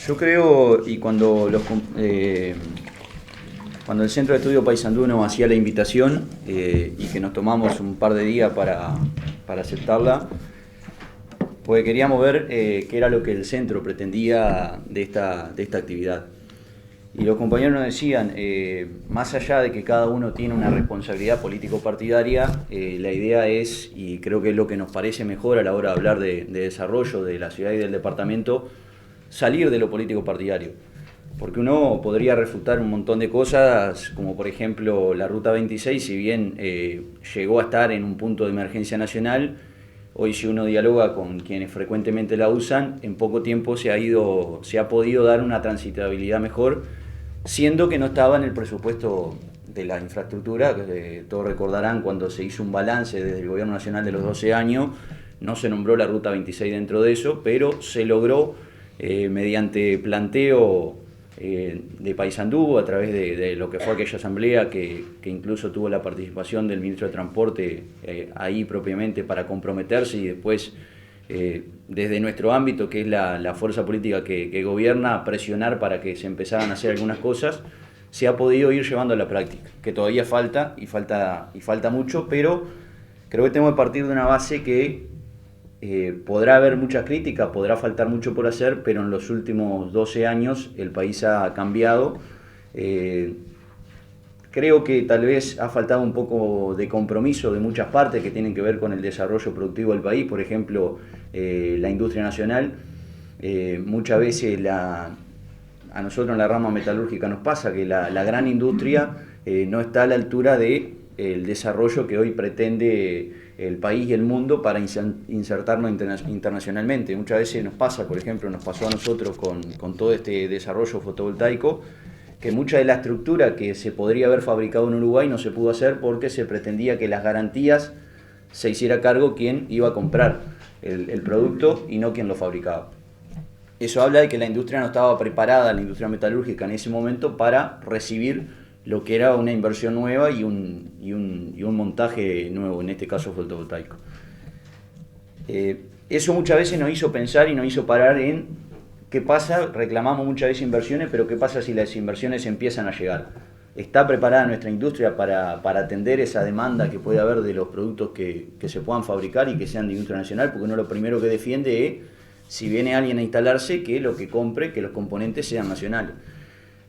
Yo creo, y cuando el Centro de Estudio Paysandú nos hacía la invitación y que nos tomamos un par de días para aceptarla, pues queríamos ver qué era lo que el centro pretendía de esta actividad. Y los compañeros nos decían, más allá de que cada uno tiene una responsabilidad político-partidaria, la idea es, y creo que es lo que nos parece mejor a la hora de hablar de desarrollo de la ciudad y del departamento, salir de lo político-partidario. Porque uno podría refutar un montón de cosas, como por ejemplo la Ruta 26, si bien llegó a estar en un punto de emergencia nacional, hoy si uno dialoga con quienes frecuentemente la usan, en poco tiempo se ha podido dar una transitabilidad mejor, siendo que no estaba en el presupuesto de la infraestructura. Todos recordarán cuando se hizo un balance desde el gobierno nacional de los 12 años, no se nombró la Ruta 26 dentro de eso, pero se logró mediante planteo de Paysandú, a través de lo que fue aquella asamblea que incluso tuvo la participación del ministro de Transporte ahí propiamente para comprometerse, y después desde nuestro ámbito, que es la fuerza política que gobierna, presionar para que se empezaran a hacer algunas cosas, se ha podido ir llevando a la práctica, que todavía falta mucho, pero creo que tenemos que partir de una base que podrá haber muchas críticas, podrá faltar mucho por hacer, pero en los últimos 12 años el país ha cambiado. Creo que tal vez ha faltado un poco de compromiso de muchas partes que tienen que ver con el desarrollo productivo del país, por ejemplo, la industria nacional. Muchas veces a nosotros en la rama metalúrgica nos pasa que la gran industria no está a la altura del desarrollo que hoy pretende el país y el mundo para insertarnos internacionalmente. Muchas veces nos pasa, por ejemplo, nos pasó a nosotros con todo este desarrollo fotovoltaico, que mucha de la estructura que se podría haber fabricado en Uruguay no se pudo hacer porque se pretendía que las garantías se hiciera cargo quien iba a comprar el producto y no quien lo fabricaba. Eso habla de que la industria no estaba preparada, la industria metalúrgica en ese momento, para recibir lo que era una inversión nueva y un montaje nuevo, en este caso fotovoltaico. Eso muchas veces nos hizo pensar y nos hizo parar en qué pasa. Reclamamos muchas veces inversiones, pero qué pasa si las inversiones empiezan a llegar. ¿Está preparada nuestra industria para atender esa demanda que puede haber de los productos que se puedan fabricar y que sean de industria nacional? Porque uno lo primero que defiende es, si viene alguien a instalarse, que lo que compre, que los componentes sean nacionales.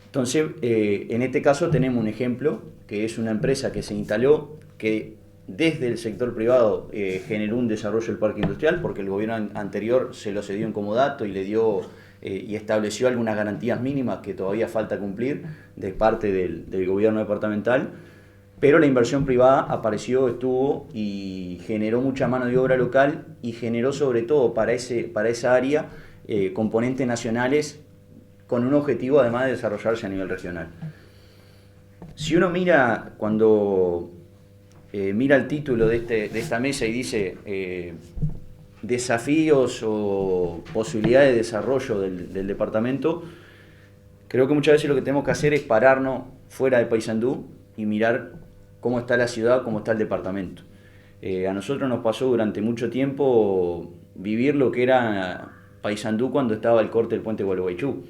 Entonces, en este caso tenemos un ejemplo, que es una empresa que se instaló, que desde el sector privado generó un desarrollo del parque industrial, porque el gobierno anterior se lo cedió en comodato y le dio y estableció algunas garantías mínimas que todavía falta cumplir de parte del gobierno departamental, pero la inversión privada apareció, estuvo y generó mucha mano de obra local, y generó sobre todo para esa área componentes nacionales con un objetivo además de desarrollarse a nivel regional. Si uno mira, cuando mira el título de esta mesa y dice desafíos o posibilidades de desarrollo del departamento, creo que muchas veces lo que tenemos que hacer es pararnos fuera de Paysandú y mirar cómo está la ciudad, cómo está el departamento. A nosotros nos pasó durante mucho tiempo vivir lo que era Paysandú cuando estaba el corte del puente Gualeguaychú.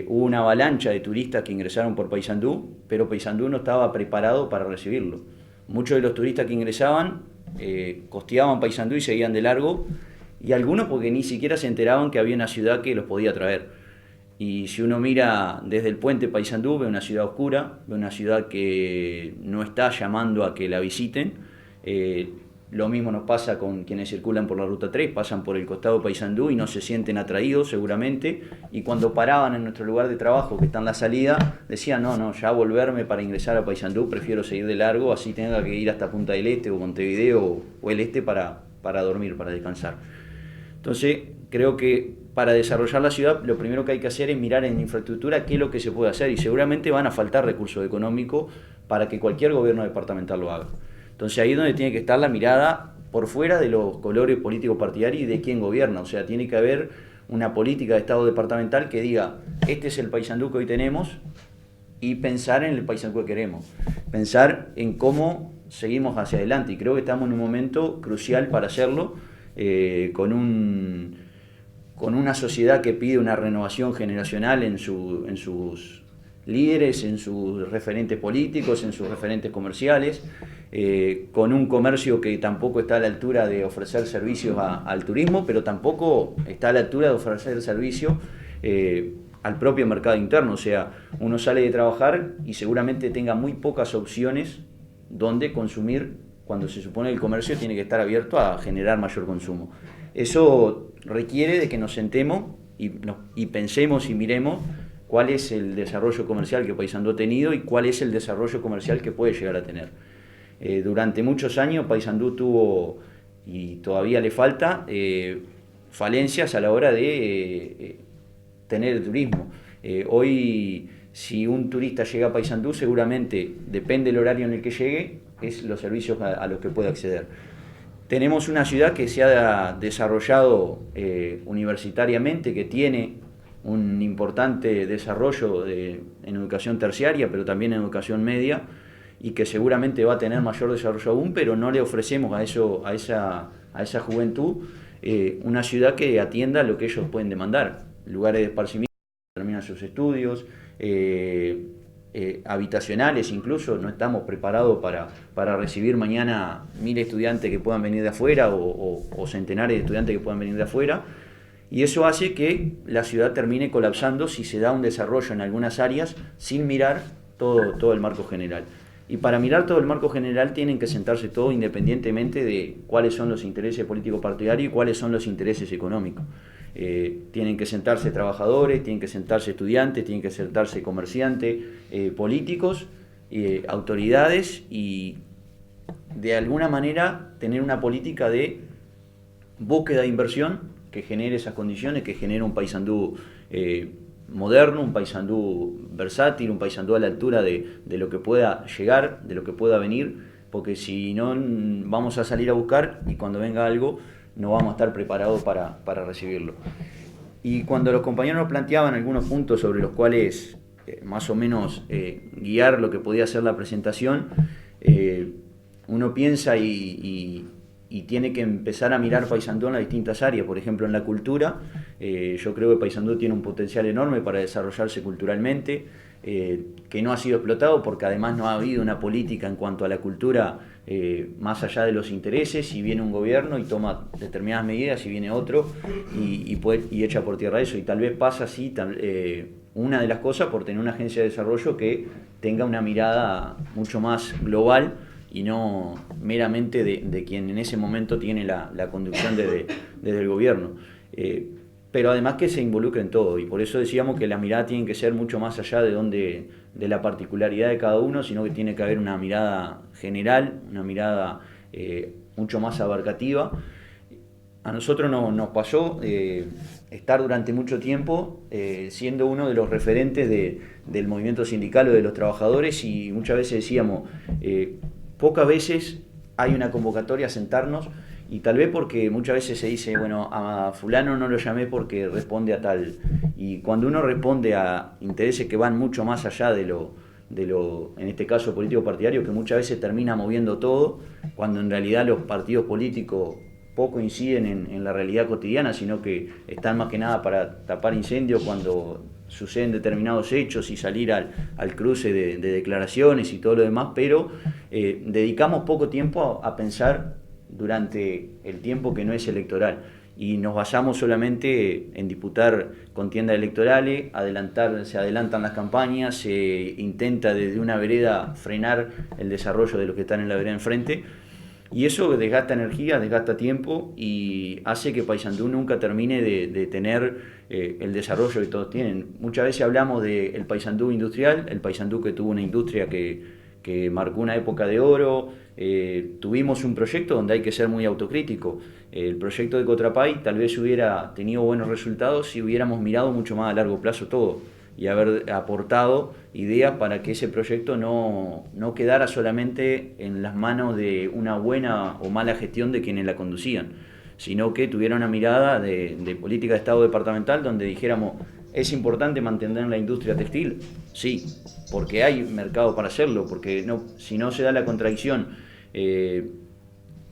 Hubo una avalancha de turistas que ingresaron por Paysandú, pero Paysandú no estaba preparado para recibirlo. Muchos de los turistas que ingresaban costeaban Paysandú y seguían de largo, y algunos porque ni siquiera se enteraban que había una ciudad que los podía traer. Y si uno mira desde el puente Paysandú, ve una ciudad oscura, ve una ciudad que no está llamando a que la visiten. Lo mismo nos pasa con quienes circulan por la Ruta 3, pasan por el costado Paysandú y no se sienten atraídos seguramente, y cuando paraban en nuestro lugar de trabajo, que está en la salida, decían, no, ya volverme para ingresar a Paysandú, prefiero seguir de largo, así tenga que ir hasta Punta del Este o Montevideo o el Este para dormir, para descansar. Entonces, creo que para desarrollar la ciudad, lo primero que hay que hacer es mirar en infraestructura qué es lo que se puede hacer, y seguramente van a faltar recursos económicos para que cualquier gobierno departamental lo haga. Entonces ahí es donde tiene que estar la mirada por fuera de los colores políticos partidarios y de quién gobierna. O sea, tiene que haber una política de Estado departamental que diga, este es el Paysandú que hoy tenemos, y pensar en el Paysandú que queremos. Pensar en cómo seguimos hacia adelante, y creo que estamos en un momento crucial para hacerlo, con con una sociedad que pide una renovación generacional en sus líderes, en sus referentes políticos, en sus referentes comerciales, con un comercio que tampoco está a la altura de ofrecer servicios al turismo, pero tampoco está a la altura de ofrecer servicio al propio mercado interno. O sea, uno sale de trabajar y seguramente tenga muy pocas opciones donde consumir, cuando se supone que el comercio tiene que estar abierto a generar mayor consumo. Eso requiere de que nos sentemos y pensemos y miremos cuál es el desarrollo comercial que Paysandú ha tenido y cuál es el desarrollo comercial que puede llegar a tener. Durante muchos años Paysandú tuvo, y todavía le falta, falencias a la hora de tener el turismo. Hoy, si un turista llega a Paysandú, seguramente, depende del horario en el que llegue, es los servicios a los que puede acceder. Tenemos una ciudad que se ha desarrollado universitariamente, que tiene un importante desarrollo en educación terciaria, pero también en educación media, y que seguramente va a tener mayor desarrollo aún, pero no le ofrecemos a esa juventud una ciudad que atienda lo que ellos pueden demandar: lugares de esparcimiento, terminan sus estudios, habitacionales incluso. No estamos preparados para recibir mañana 1000 estudiantes que puedan venir de afuera o centenares de estudiantes que puedan venir de afuera, y eso hace que la ciudad termine colapsando si se da un desarrollo en algunas áreas sin mirar todo el marco general. Y para mirar todo el marco general tienen que sentarse todos, independientemente de cuáles son los intereses políticos partidarios y cuáles son los intereses económicos. Tienen que sentarse trabajadores, tienen que sentarse estudiantes, tienen que sentarse comerciantes, políticos, autoridades, y de alguna manera tener una política de búsqueda de inversión que genere esas condiciones, que genere un Paysandú moderno, un Paysandú versátil, un Paysandú a la altura de lo que pueda llegar, de lo que pueda venir, porque si no vamos a salir a buscar y cuando venga algo no vamos a estar preparados para recibirlo. Y cuando los compañeros nos planteaban algunos puntos sobre los cuales más o menos guiar lo que podía ser la presentación, uno piensa y tiene que empezar a mirar Paysandú en las distintas áreas. Por ejemplo, en la cultura, yo creo que Paysandú tiene un potencial enorme para desarrollarse culturalmente, que no ha sido explotado porque además no ha habido una política en cuanto a la cultura más allá de los intereses, y viene un gobierno y toma determinadas medidas y viene otro y echa por tierra eso. Y tal vez pasa así una de las cosas por tener una agencia de desarrollo que tenga una mirada mucho más global y no meramente de quien en ese momento tiene la conducción desde el gobierno. Pero además que se involucre en todo, y por eso decíamos que las miradas tienen que ser mucho más allá de la particularidad de cada uno, sino que tiene que haber una mirada general, una mirada mucho más abarcativa. A nosotros nos pasó estar durante mucho tiempo siendo uno de los referentes del movimiento sindical o de los trabajadores, y muchas veces decíamos, pocas veces hay una convocatoria a sentarnos, y tal vez porque muchas veces se dice, bueno, a fulano no lo llamé porque responde a tal, y cuando uno responde a intereses que van mucho más allá de lo en este caso político partidario, que muchas veces termina moviendo todo, cuando en realidad los partidos políticos poco inciden en la realidad cotidiana, sino que están más que nada para tapar incendios cuando suceden determinados hechos y salir al cruce de declaraciones y todo lo demás, pero dedicamos poco tiempo a pensar durante el tiempo que no es electoral, y nos basamos solamente en disputar contiendas electorales, se adelantan las campañas, se intenta desde una vereda frenar el desarrollo de los que están en la vereda enfrente, y eso desgasta energía, desgasta tiempo y hace que Paysandú nunca termine de tener el desarrollo que todos tienen. Muchas veces hablamos del Paysandú industrial, el Paysandú que tuvo una industria que marcó una época de oro. Tuvimos un proyecto donde hay que ser muy autocrítico. El proyecto de Cotrapay tal vez hubiera tenido buenos resultados si hubiéramos mirado mucho más a largo plazo todo y haber aportado ideas para que ese proyecto no quedara solamente en las manos de una buena o mala gestión de quienes la conducían, sino que tuviera una mirada de política de Estado departamental donde dijéramos, ¿es importante mantener la industria textil? Sí, porque hay mercado para hacerlo, porque si no se da la contradicción,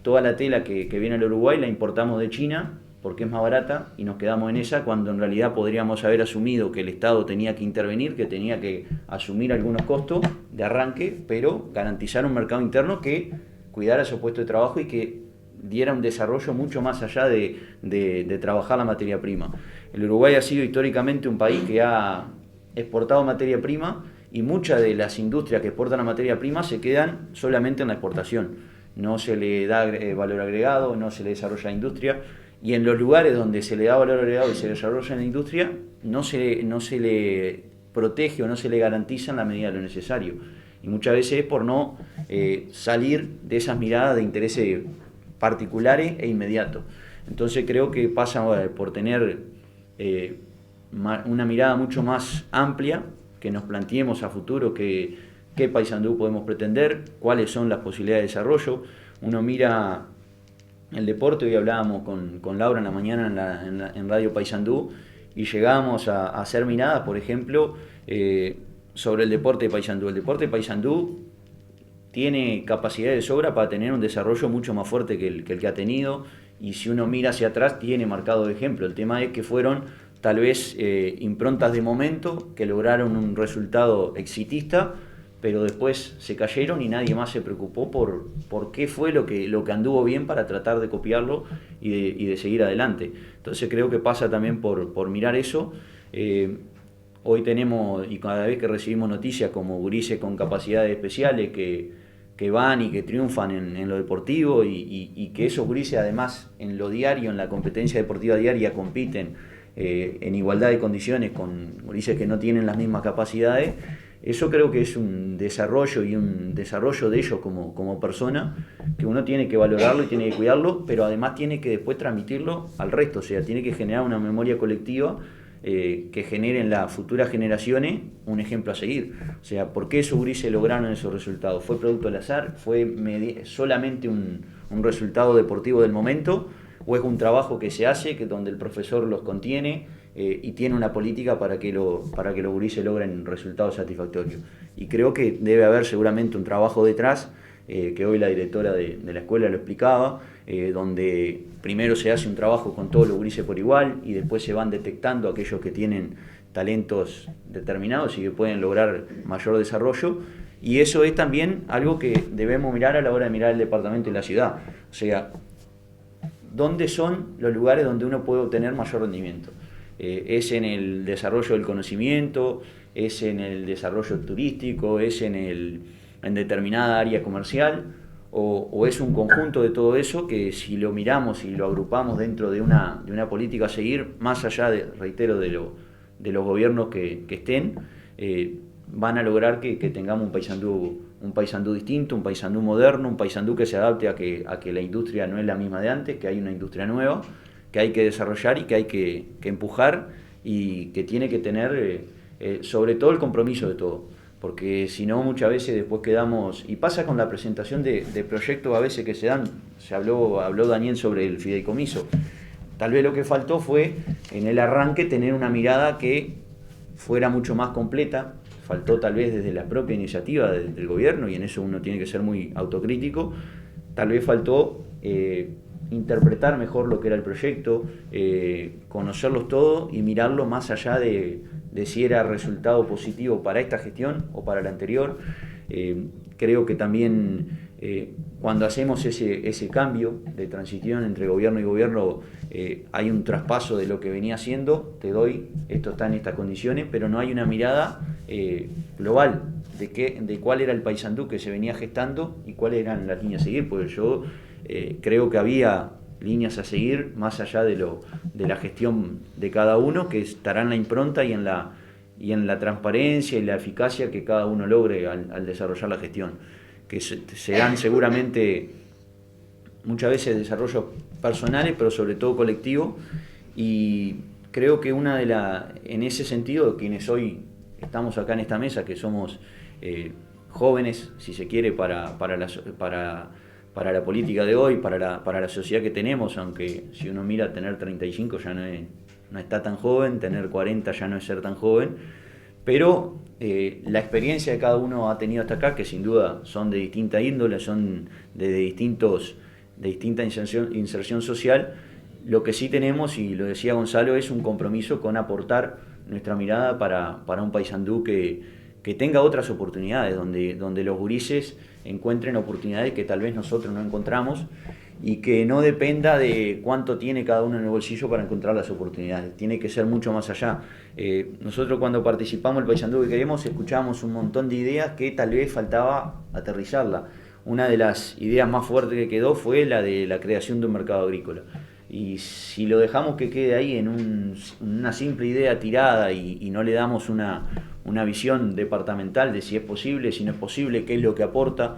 toda la tela que viene al Uruguay la importamos de China, porque es más barata, y nos quedamos en esa cuando en realidad podríamos haber asumido que el Estado tenía que intervenir, que tenía que asumir algunos costos de arranque, pero garantizar un mercado interno que cuidara esos puestos de trabajo y que diera un desarrollo mucho más allá de trabajar la materia prima. El Uruguay ha sido históricamente un país que ha exportado materia prima y muchas de las industrias que exportan la materia prima se quedan solamente en la exportación. No se le da valor agregado, no se le desarrolla la industria, y en los lugares donde se le da valor agregado y se desarrolla la industria, no se le protege o no se le garantiza en la medida de lo necesario. Y muchas veces es por no salir de esas miradas de intereses particulares e inmediatos. Entonces creo que pasa por tener una mirada mucho más amplia, que nos planteemos a futuro qué Paysandú podemos pretender, cuáles son las posibilidades de desarrollo. Uno mira el deporte, hoy hablábamos con Laura en la mañana en Radio Paysandú, y llegábamos a hacer miradas, por ejemplo, sobre el deporte de Paysandú. El deporte de Paysandú tiene capacidad de sobra para tener un desarrollo mucho más fuerte que el que ha tenido, y si uno mira hacia atrás tiene marcado de ejemplo. El tema es que fueron tal vez improntas de momento que lograron un resultado exitista, pero después se cayeron y nadie más se preocupó por qué fue lo que anduvo bien para tratar de copiarlo y de seguir adelante. Entonces creo que pasa también por mirar eso. Hoy tenemos, y cada vez que recibimos noticias como gurises con capacidades especiales que van y que triunfan en lo deportivo, y que esos gurises además en lo diario, en la competencia deportiva diaria, compiten en igualdad de condiciones con gurises que no tienen las mismas capacidades. Eso creo que es un desarrollo y un desarrollo de ellos como persona, que uno tiene que valorarlo y tiene que cuidarlo, pero además tiene que después transmitirlo al resto. O sea, tiene que generar una memoria colectiva que genere en las futuras generaciones un ejemplo a seguir. O sea, ¿por qué esos gurises lograron esos resultados? ¿Fue producto del azar? ¿Fue solamente un resultado deportivo del momento? ¿O es un trabajo que se hace, que donde el profesor los contiene y tiene una política para que los gurises logren resultados satisfactorios? Y creo que debe haber seguramente un trabajo detrás, que hoy la directora de la escuela lo explicaba, donde primero se hace un trabajo con todos los gurises por igual, y después se van detectando aquellos que tienen talentos determinados y que pueden lograr mayor desarrollo. Y eso es también algo que debemos mirar a la hora de mirar el departamento y la ciudad. O sea, ¿dónde son los lugares donde uno puede obtener mayor rendimiento? ¿Es en el desarrollo del conocimiento? ¿Es en el desarrollo turístico? ¿Es en determinada área comercial? ¿O es un conjunto de todo eso que, si lo miramos y lo agrupamos dentro de una política a seguir, más allá reitero, de los gobiernos que estén, van a lograr que tengamos un Paysandú distinto, un Paysandú moderno, un Paysandú que se adapte a que la industria no es la misma de antes, que hay una industria nueva, que hay que desarrollar y que hay que empujar, y que tiene que tener sobre todo el compromiso de todo, porque si no muchas veces después quedamos, y pasa con la presentación de proyectos a veces que se dan. Habló Daniel sobre el fideicomiso. Tal vez lo que faltó fue en el arranque tener una mirada que fuera mucho más completa. Faltó tal vez desde la propia iniciativa del gobierno, y en eso uno tiene que ser muy autocrítico. Tal vez faltó interpretar mejor lo que era el proyecto, conocerlos todos y mirarlo más allá de si era resultado positivo para esta gestión o para la anterior. Creo que también cuando hacemos ese cambio de transición entre gobierno y gobierno, hay un traspaso de lo que venía haciendo. Te doy, esto está en estas condiciones, pero no hay una mirada global de cuál era el Paysandú que se venía gestando y cuáles eran las líneas a seguir, porque yo creo que había líneas a seguir más allá de la gestión de cada uno, que estará en la impronta y en la transparencia y la eficacia que cada uno logre al desarrollar la gestión, que serán seguramente muchas veces desarrollos personales, pero sobre todo colectivos. Y creo que en ese sentido, quienes hoy estamos acá en esta mesa, que somos jóvenes, si se quiere, para la política de hoy, para la sociedad que tenemos, aunque si uno mira, tener 35 ya no está tan joven, tener 40 ya no es ser tan joven, pero la experiencia que cada uno ha tenido hasta acá, que sin duda son de distinta índole, son de distinta inserción social, Lo que sí tenemos, y lo decía Gonzalo, es un compromiso con aportar nuestra mirada para un Paysandú que tenga otras oportunidades, donde los gurises encuentren oportunidades que tal vez nosotros no encontramos y que no dependa de cuánto tiene cada uno en el bolsillo para encontrar las oportunidades. Tiene que ser mucho más allá. Nosotros cuando participamos del Paysandú que queremos escuchamos un montón de ideas que tal vez faltaba aterrizarla. Una de las ideas más fuertes que quedó fue la de la creación de un mercado agrícola. Y si lo dejamos que quede ahí en una simple idea tirada y no le damos una visión departamental de si es posible, si no es posible, qué es lo que aporta,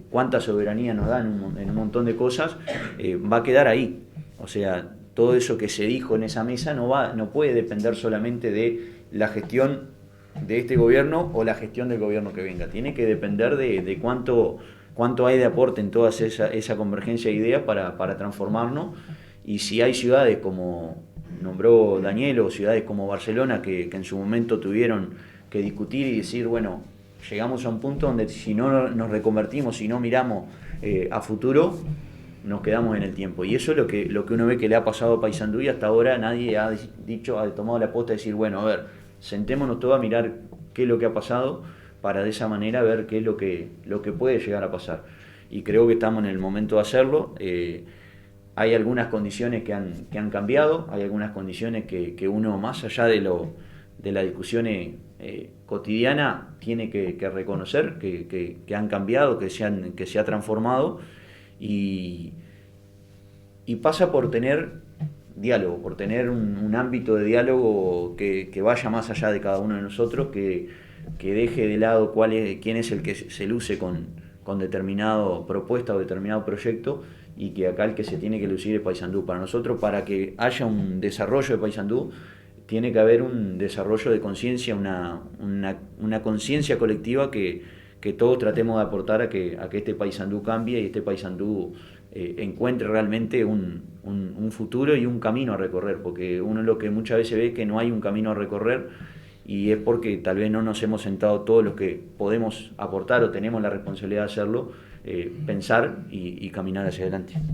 cuánta soberanía nos da en un montón de cosas, va a quedar ahí. O sea, todo eso que se dijo en esa mesa no puede depender solamente de la gestión de este gobierno o la gestión del gobierno que venga. Tiene que depender de cuánto hay de aporte en toda esa convergencia de ideas para transformarnos. Y si hay ciudades como nombró Daniel o ciudades como Barcelona que en su momento tuvieron que discutir y decir, bueno, llegamos a un punto donde si no nos reconvertimos, si no miramos a futuro, nos quedamos en el tiempo. Y eso es lo que uno ve que le ha pasado a Paysandú y hasta ahora nadie ha tomado la aposta de decir, bueno, a ver, sentémonos todos a mirar qué es lo que ha pasado para de esa manera ver qué es lo que puede llegar a pasar. Y creo que estamos en el momento de hacerlo. Hay algunas condiciones que han cambiado, hay algunas condiciones que uno, más allá de las discusiones cotidiana, tiene que reconocer que han cambiado, que se ha transformado y pasa por tener diálogo, por tener un ámbito de diálogo que vaya más allá de cada uno de nosotros, que deje de lado quién es el que se luce con determinada propuesta o determinado proyecto, y que acá el que se tiene que lucir es Paysandú. Para nosotros, para que haya un desarrollo de Paysandú, tiene que haber un desarrollo de conciencia, una conciencia colectiva que todos tratemos de aportar a que este Paysandú cambie y este Paysandú encuentre realmente un futuro y un camino a recorrer, porque uno lo que muchas veces ve es que no hay un camino a recorrer, y es porque tal vez no nos hemos sentado todos los que podemos aportar o tenemos la responsabilidad de hacerlo, pensar y caminar hacia adelante.